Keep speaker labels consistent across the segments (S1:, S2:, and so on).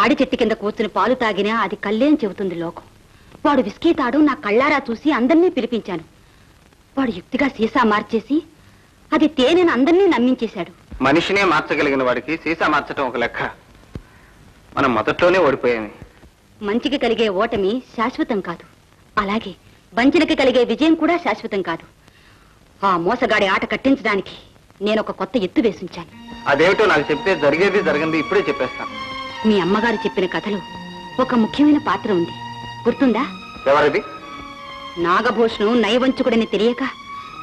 S1: తాడి చెట్టు కింద కూర్చుని పాలు తాగినా అది కళ్ళే అని చెబుతుంది లోకం. వాడు విస్కీ తాడు నా కళ్ళారా చూసి అందరినీ పిలిపించాను. వాడు యుక్తిగా సీసా మార్చేసి అది తేనెను అందరినీ నమ్మించేశాడు.
S2: మనిషినే మార్చగలిగిన వాడికి సీసా మార్చడం ఒక లెక్క. మనం మొదట్లోనే ఓడిపోయాము.
S1: మంచికి కలిగే ఓటమి శాశ్వతం కాదు, అలాగే వంచనకి కలిగే విజయం కూడా శాశ్వతం కాదు. ఆ మోసగాడి ఆట కట్టించడానికి నేను ఒక కొత్త ఎత్తు వేసించాను.
S2: అదేమిటో నాకు చెప్తే జరిగేది జరగంది ఇప్పుడే చెప్పేస్తాను.
S1: మీ అమ్మగారు చెప్పిన కథలో ఒక ముఖ్యమైన పాత్ర ఉంది, గుర్తుందా?
S2: ఎవరిది?
S1: నాగభూషణం నయవంచుకుడని తెలియక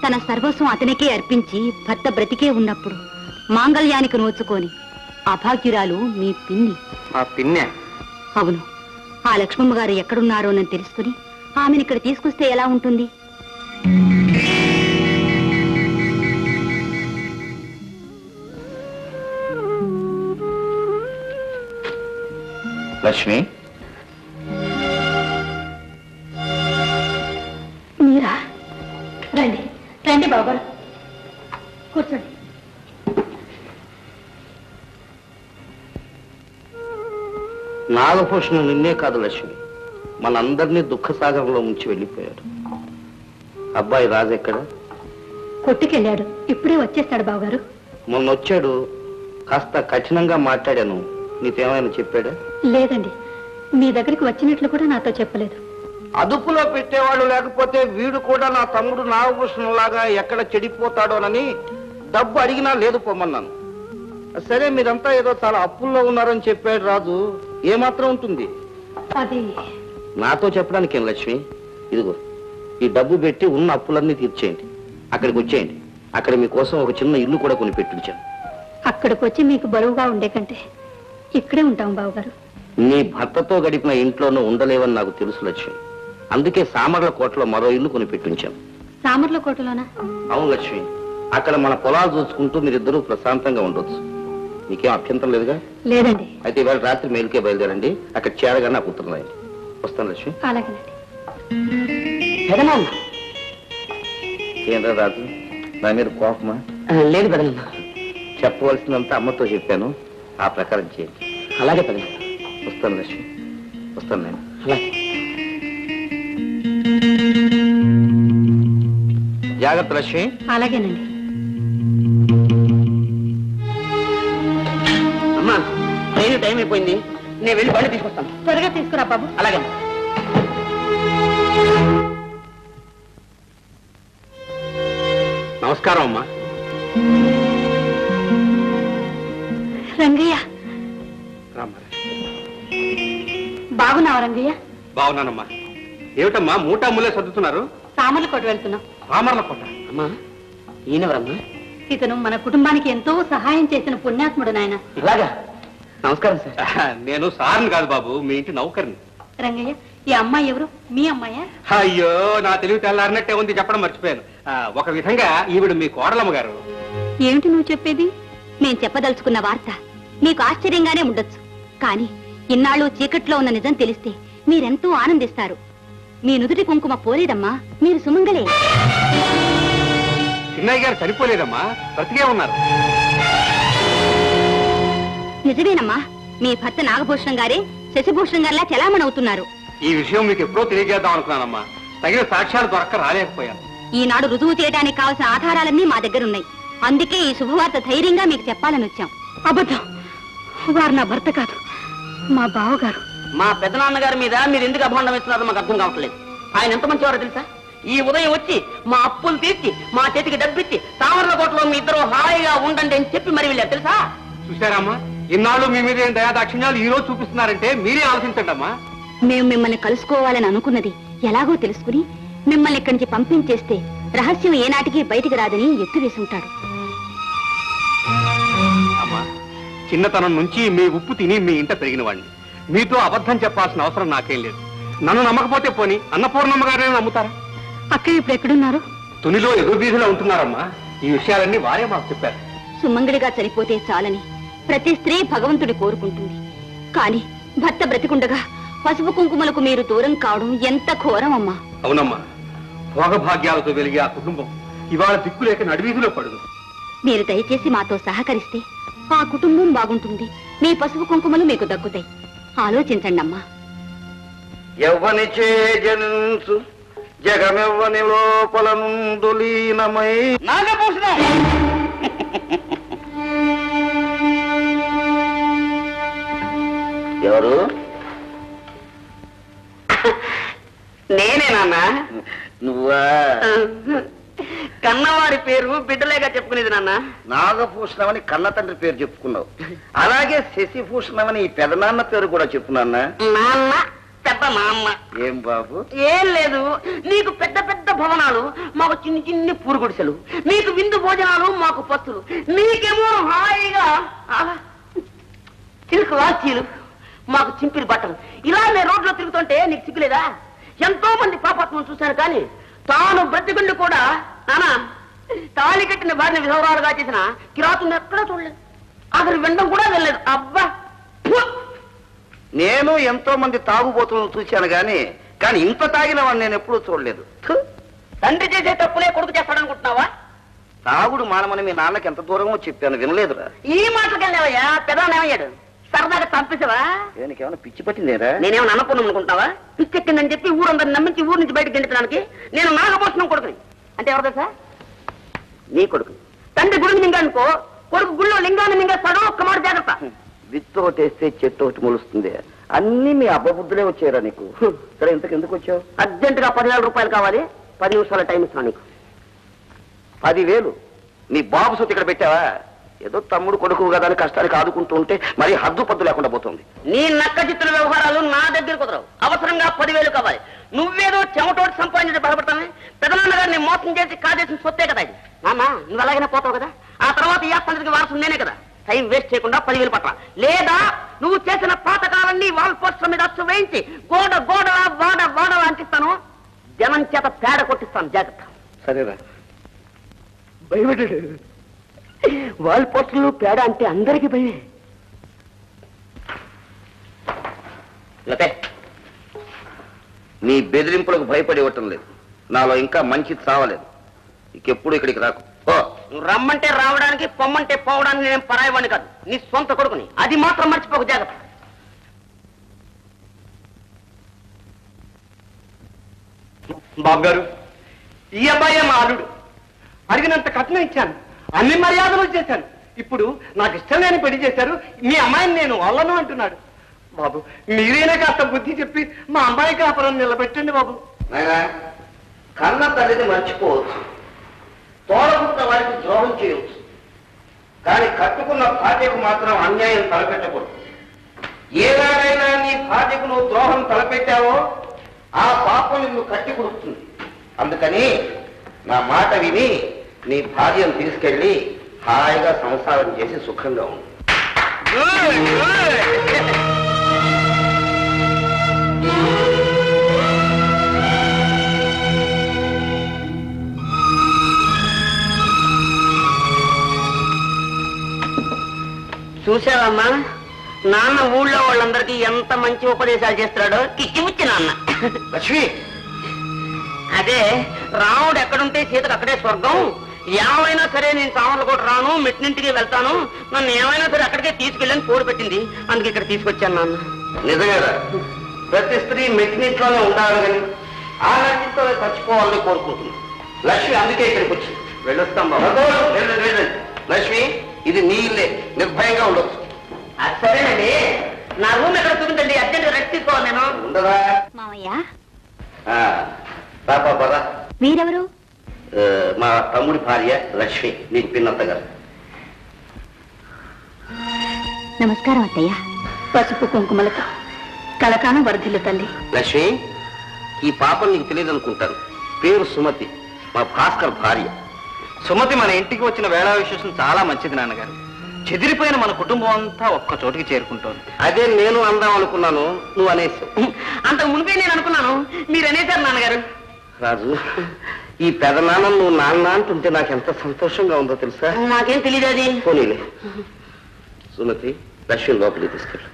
S1: తన సర్వస్వం అతనికే అర్పించి భర్త బ్రతికే ఉన్నప్పుడు మాంగళ్యానికి నోచుకొని అభాగ్యురాలు మీ పిన్ని.
S2: మా పిన్నె?
S1: అవును. ఆ లక్ష్మమ్మ గారు ఎక్కడున్నారోనని తెలుసుకుని ఆమెను ఇక్కడ తీసుకొస్తే ఎలా ఉంటుంది?
S2: లక్ష్మి,
S1: మీరా? రండి రండి బాబు, కూర్చోండి.
S3: నాగభూషణం నిన్నే కాదు లక్ష్మి, మనందరినీ దుఃఖ సాగరంలో ముంచి వెళ్ళిపోయాడు. అబ్బాయి రాజెక్కడ?
S1: కొట్టుకెళ్ళాడు, ఇప్పుడే వచ్చేస్తాడు బావగారు.
S3: మొన్న వచ్చాడు, కాస్త కఠినంగా మాట్లాడాను, నీకేమైనా చెప్పాడా?
S1: లేదండి, మీ దగ్గరికి వచ్చినట్లు కూడా నాతో చెప్పలేదు.
S3: అదుపులో పెట్టేవాళ్ళు లేకపోతే వీడు కూడా నా తమ్ముడు నాగభూషణం లాగా ఎక్కడ చెడిపోతాడోనని డబ్బు అడిగినా లేదు పొమ్మన్నాను. సరే మీరంతా ఏదో చాలా అప్పుల్లో ఉన్నారని చెప్పాడు రాజు, ఏమాత్రం ఉంటుంది
S1: అది?
S3: నాతో చెప్పడానికి ఏం లక్ష్మి, ఇదిగో ఈ డబ్బు పెట్టి ఉన్న అప్పులన్నీ తీర్చేయండి, అక్కడికి వచ్చేయండి. అక్కడ మీకోసం ఒక చిన్న ఇల్లు కూడా కొని పెట్టించాను.
S1: అక్కడికి వచ్చి మీకు బరువుగా ఉండే కంటే ఇక్కడే ఉంటాం బావగారు.
S3: నీ భర్తతో గడిపిన ఇంట్లోనూ ఉండలేవని నాకు తెలుసు లక్ష్మి, అందుకే సామర్ల కోటలో మరో ఇల్లు కొని పెట్టించాను.
S1: సామర్ల కోటలోనా?
S3: అవును లక్ష్మి, అక్కడ మన పొలాలు చూసుకుంటూ మీరిద్దరూ ప్రశాంతంగా ఉండొచ్చు. నీకేం అభ్యంతరం లేదుగా?
S1: లేదండి.
S3: అయితే ఇవాళ రాత్రి మేలుకే బయలుదేరండి, అక్కడ చేరగా నాకు ఉత్తరం రాయండి. వస్తాను లక్ష్మి.
S1: అలాగేనండి.
S3: ఏంద్రా రాజు, నా మీద కోపమా?
S4: లేదు పెదనాన్న.
S3: చెప్పవలసినంత అమ్మతో చెప్పాను, ఆ ప్రకారం చేయండి.
S4: అలాగే పెదనాన్న.
S3: వస్తాను లక్ష్మి, వస్తాను నేను.
S4: అలాగే.
S3: జాగ్రత్త లక్ష్మి.
S1: అలాగేనండి.
S4: అమ్మా, ట్రైన్ టైం అయిపోయింది, నేను వెళ్ళి బండి తీసుకొస్తాను.
S1: త్వరగా తీసుకురా బాబు.
S4: అలాగే.
S3: నమస్కారం అమ్మా.
S1: రంగయ్య, బాగున్నావా రంగయ్య?
S2: బాగున్నానమ్మా. ఏమిటమ్మా మూటా ముల్లే సర్దుతున్నారు?
S1: సామర్ల కోట వెళ్తున్నాం.
S2: రామర్ల కోట?
S4: అమ్మా, ఈయనెవరమ్మా?
S1: ఇతను మన కుటుంబానికి ఎంతో సహాయం చేసిన పుణ్యాత్ముడు నాయన.
S4: అలాగా, నమస్కారం సార్.
S2: నేను సార్ని కాదు బాబు, మీ ఇంటి నౌకర్ని.
S1: రంగయ్య, ఈ అమ్మాయి ఎవరు? మీ అమ్మాయా?
S2: అయ్యో, నా తెలివి తెల్లారినట్టే ఉంది, చెప్పడం మర్చిపోయాను. ఒక విధంగా ఈవిడ మీ కోడలమ్మ గారు.
S1: ఏమిటి నువ్వు చెప్పేది? మేం చెప్పదలుచుకున్న వార్త మీకు ఆశ్చర్యంగానే ఉండొచ్చు, కానీ ఇన్నాళ్ళు చీకట్లో ఉన్న నిజం తెలిస్తే మీరెంతో ఆనందిస్తారు. మీ నుదుటి కుంకుమ పోలేదమ్మా, మీరు సుమంగలే.
S2: చిన్నయ్య గారు చనిపోలేదమ్మా, బ్రతికే ఉన్నారు.
S1: నిజమేనమ్మా, మీ భర్త నాగభూషణం గారే శశిభూషణం గారిలా చలామణవుతున్నారు.
S2: ఈ విషయం మీకు ఎప్పుడో తెలియజేద్దాం అనుకున్నానమ్మా, తగిన సాక్ష్యాలు దొరక్క రాలేకపోయాను.
S1: ఈనాడు రుజువు చేయడానికి కావాల్సిన ఆధారాలన్నీ మా దగ్గరున్నాయి, అందుకే ఈ శుభవార్త ధైర్యంగా మీకు చెప్పాలని వచ్చాం. అబద్ధం, వారు నా భర్త కాదు, మా బావగారు.
S4: మా పెద్దనాన్నగారి మీద మీరు ఎందుకు అభాండం ఇస్తున్నారో మాకు అర్థం కావట్లేదు. ఆయన ఎంత మంచివారో తెలుసా? ఈ ఉదయం వచ్చి మా అప్పులు తీర్చి మా చేతికి డబ్బిచ్చి సామర్ల కోటలో మీ ఇద్దరు హాయిగా ఉండండి అని చెప్పి మరి వెళ్ళారు తెలుసా?
S2: చూశారమ్మా, ఇన్నాళ్ళు మీ మీద ఏం దయాదాక్షిణ్యాలు ఈ రోజు చూపిస్తున్నారంటే మీరే ఆలోచించండి అమ్మా.
S1: మేము మిమ్మల్ని కలుసుకోవాలని అనుకున్నది ఎలాగో తెలుసుకుని మిమ్మల్ని ఇక్కడి నుంచి పంపించేస్తే రహస్యం ఏనాటికి బయటికి రాదని ఎత్తు వేసి ఉంటాడు.
S2: అమ్మా, చిన్నతనం నుంచి మీ ఉప్పు తిని మీ ఇంట పెరిగిన వాడిని, మీతో అబద్ధం చెప్పాల్సిన అవసరం నాకేం లేదు. నన్ను నమ్మకపోతే పోని అన్నపూర్ణమ్మ గారే నమ్ముతారా?
S1: అక్క ఇప్పుడు ఎక్కడున్నారు?
S2: తునిలో ఎదురు వీధిలో ఉంటున్నారమ్మా. ఈ విషయాలన్నీ వారే మాకు చెప్పారు.
S1: సుమంగళిగా చనిపోతే చాలని ప్రతి స్త్రీ భగవంతుడి కోరుకుంటుంది, కానీ భర్త బ్రతికుండగా పసుపు కుంకుమలకు మీరు దూరం కావడం ఎంత ఘోరం అమ్మా.
S2: అవునమ్మా, భోగభాగ్యాలతో వెలిగే ఆ కుటుంబం ఇవాళ దిక్కులేక నడివీధిలో పడుదు.
S1: మీరు దయచేసి మాతో సహకరిస్తే ఆ కుటుంబం బాగుంటుంది, మీ పసుపు కుంకుమలు మీకు దక్కుతాయి. ఆలోచించండి అమ్మా.
S3: ఎవ్వని జనించు జగమెవ్వని లోపల నుండు లీనమై
S4: నాగభూషణం
S3: ఎవరు?
S4: నేనే నాన్న.
S3: నువ్వా?
S4: కన్నవారి పేరు బిడ్డలేగా చెప్పుకునేది నాన్న.
S3: నాగభూషణం అని కన్న తండ్రి పేరు చెప్పుకున్నావు, అలాగే శశిభూషణం అని ఈ పెదనాన్న పేరు కూడా చెప్పుకున్నా.
S4: నాన్న పెద్ద నాన్న.
S3: ఏం బాబు?
S4: ఏం లేదు, నీకు పెద్ద పెద్ద భవనాలు, మాకు చిన్ని చిన్ని పూరు గుడిసెలు, మీకు విందు భోజనాలు, మాకు పత్తులు, నీకేమో హాయిగా చిలుకు వాచీలు, మాకు చింపిరి బట్టలు. ఇలా నేను రోడ్లో తిరుగుతుంటే నీకు సిగ్గులేదా? ఎంతో మంది పాపాత్మను చూశాను, కానీ తాను బ్రతికుండి కూడా నానా తాళి కట్టిన వారిని విధవరాలుగా చేసిన కిరాతుని ఎక్కడా చూడలేదు, అసలు వినడం కూడా వెళ్ళలేదు. అబ్బా,
S3: నేను ఎంతో మంది తాగుబోతులను చూశాను కానీ ఇంత తాగిన వాడిని నేను ఎప్పుడూ చూడలేదు.
S4: తండ్రి చేసే తప్పులే కొడుకు చేస్తాడనుకుంటున్నావా?
S3: తాగుడు మానమని మీ నాన్నకి ఎంత దూరమో చెప్పాను, వినలేదురా.
S4: ఈ మాటకెళ్ళావయ్యా, పెదవాళ్ళేమయ్యాడు? సరదాగా చంపేసావా?
S3: దేనికేమైనా పిచ్చి పట్టిందేరా?
S4: నేనేమో నన్నపుణ్యం అనుకుంటావా? పిచ్చెక్కిందని చెప్పి ఊరందరిని నమ్మించి ఊరి నుంచి బయటకు గెంటడానికి నేను నాగభూషణం కొడుకుని. అంటే ఎవరు తెలుసా? నీ కొడుకు. తండ్రి గుడిని మింగానుకో, కొడుకు గుళ్ళో లింగాన్ని మింగేస్తాడు. ఒక్క మాట జాగ్రత్త.
S3: విత్తు ఒకటి వేస్తే చెట్టు ఒకటి మొలుస్తుంది. అన్ని మీ అబ్బబుద్ధులే వచ్చారా నీకు? సరే, ఇంతకు ఎందుకు వచ్చావు?
S4: అర్జెంటుగా 10,000 రూపాయలు కావాలి, 10 నిమిషాల టైం ఇస్తాను నీకు.
S3: 10,000? నీ బాబు సొత్తు ఇక్కడ పెట్టావా? ఏదో తమ్ముడు కొడుకు కదా అని కష్టానికి ఆదుకుంటూ ఉంటే మరి హద్దు పద్దు లేకుండా పోతుంది.
S4: నీ నక్క చిత్తుల వ్యవహారాలు నా దగ్గర కుదరవు. అవసరంగా 10,000 కావాలి. నువ్వేదో చెమటోటి సంపాదించి బాధపడతానే. పెదనాన్నగారిని మోసం చేసి కాజేసిన సొత్తే కదా ఇది. నాన్న, నువ్వు అలాగైనా పోతావు కదా, ఆ తర్వాత ఈ ఆస్తంత్రికి వారసు నేనే కదా. టైం వేస్ట్ చేయకుండా 10,000 పట్ల, లేదా నువ్వు చేసిన పాతకాలన్నీ వాల్ పోస్టర్ మీద అచ్చు వేయించి గోడ గోడలా వాడ వాడలా అంటిస్తాను. జనం చేత పేడ కొట్టిస్తాను, జాగ్రత్త.
S3: సరేరా.
S4: భయపడ్డాడు. వాల్ పోస్టర్లు పేడ అంటే అందరికీ భయమే.
S3: లతే, నీ బెదిరింపులకు భయపడి ఇవ్వటం లేదు. నాలో ఇంకా మంచి చావలేదు. ఇంకెప్పుడు ఇక్కడికి రాకు.
S4: రమ్మంటే రావడానికి, పొమ్మంటే పోవడానికి నేను పరాయవాణ్ణి కాదు, నీ సొంత కొడుకుని. అది మాత్రం మర్చిపోక, జాగ్రత్త.
S2: బాబు గారు, ఈ అబ్బాయే మా అల్లుడు. అడిగినంత కట్నం ఇచ్చాను, అన్ని మర్యాదలు చేశాను. ఇప్పుడు నాకు ఇష్టం లేని పెళ్లి చేశారు. మీ అమ్మాయిని నేను వాళ్ళను అంటున్నాడు. బాబు, మీరైనా కాస్త బుద్ధి చెప్పి మా అమ్మాయి కాపురం నిలబెట్టండి బాబు.
S3: కన్న తల్లిని మర్చిపోవచ్చు, తోడబుట్టిన వారికి ద్రోహం చేయవచ్చు, కానీ కట్టుకున్న భార్యకు మాత్రం అన్యాయం తలపెట్టకూడదు. ఏనాడైనా నీ భార్యకు నువ్వు ద్రోహం తలపెట్టావో ఆ పాపం నిన్ను కట్టి కుడుతుంది. అందుకని నా మాట విని నీ భార్యను తీసుకెళ్లి హాయిగా సంసారం చేసి సుఖంగా ఉండు.
S4: చూసావమ్మా, నాన్న ఊళ్ళో వాళ్ళందరికీ ఎంత మంచి ఉపదేశాలు చేస్తున్నాడో. కిక్కిముచ్చి నాన్న.
S3: లక్ష్మి,
S4: అదే రాముడు ఎక్కడుంటే సీతకు అక్కడే స్వర్గం. ఏమైనా సరే నేను సామాన్లు కూడా రాను, మెట్టినింటికి వెళ్తాను, నన్ను ఏమైనా సరే అక్కడికే తీసుకెళ్ళని పోరు పెట్టింది. అందుకే ఇక్కడ తీసుకొచ్చాను నాన్న.
S3: నిజమేరా, ప్రతి స్త్రీ మెట్టినింట్లోనే ఉండాలి కానీ ఆ నటితోనే చచ్చిపోవాలని కోరుకుంటుంది. లక్ష్మి అందుకే ఇక్కడికి వచ్చింది. వెళ్ళొస్తాం బాబు. లక్ష్మి, ఇది నీ ఇల్లే, నిర్భయంగా ఉండొచ్చు.
S4: సరేనండి, నా రూమ్ ఎక్కడ చూపించండి, అర్జెంట్ రెస్ట్ తీసుకోవాలి నేను.
S3: ఉండదా
S1: మామయ్య?
S3: బాబా,
S1: మీరెవరు?
S3: మా తమ్ముడి భార్య లక్ష్మి, నీకు పిన్నత్త గారు.
S1: నమస్కారం అత్తయ్య. పసుపు కుంకుమలతో కలకాలం వరదిల్లు తల్లి.
S3: లక్ష్మి, ఈ పాపం నీకు తెలియదు అనుకుంటాను. పేరు సుమతి, మా భాస్కర్ భార్య.
S2: సుమతి మన ఇంటికి వచ్చిన వేళా విశేషం చాలా మంచిది నాన్నగారు. చెదిరిపోయిన మన కుటుంబం అంతా ఒక్క చోటికి చేరుకుంటోంది.
S3: అదే నేను అందాం అనుకున్నాను, నువ్వు అనేసావు.
S4: అంతకు మునిపే నేను అనుకున్నాను, మీరు అనేసారు నాన్నగారు.
S3: రాజు, ఈ పెదనాన్న నువ్వు నాన్న అంటుంటే నాకు ఎంత సంతోషంగా ఉందో తెలుసా?
S4: నాకేం తెలియదు అది.
S3: పోనీలే. సుమతి, లక్ష్మి లోపలికి తీసుకెళ్ళు.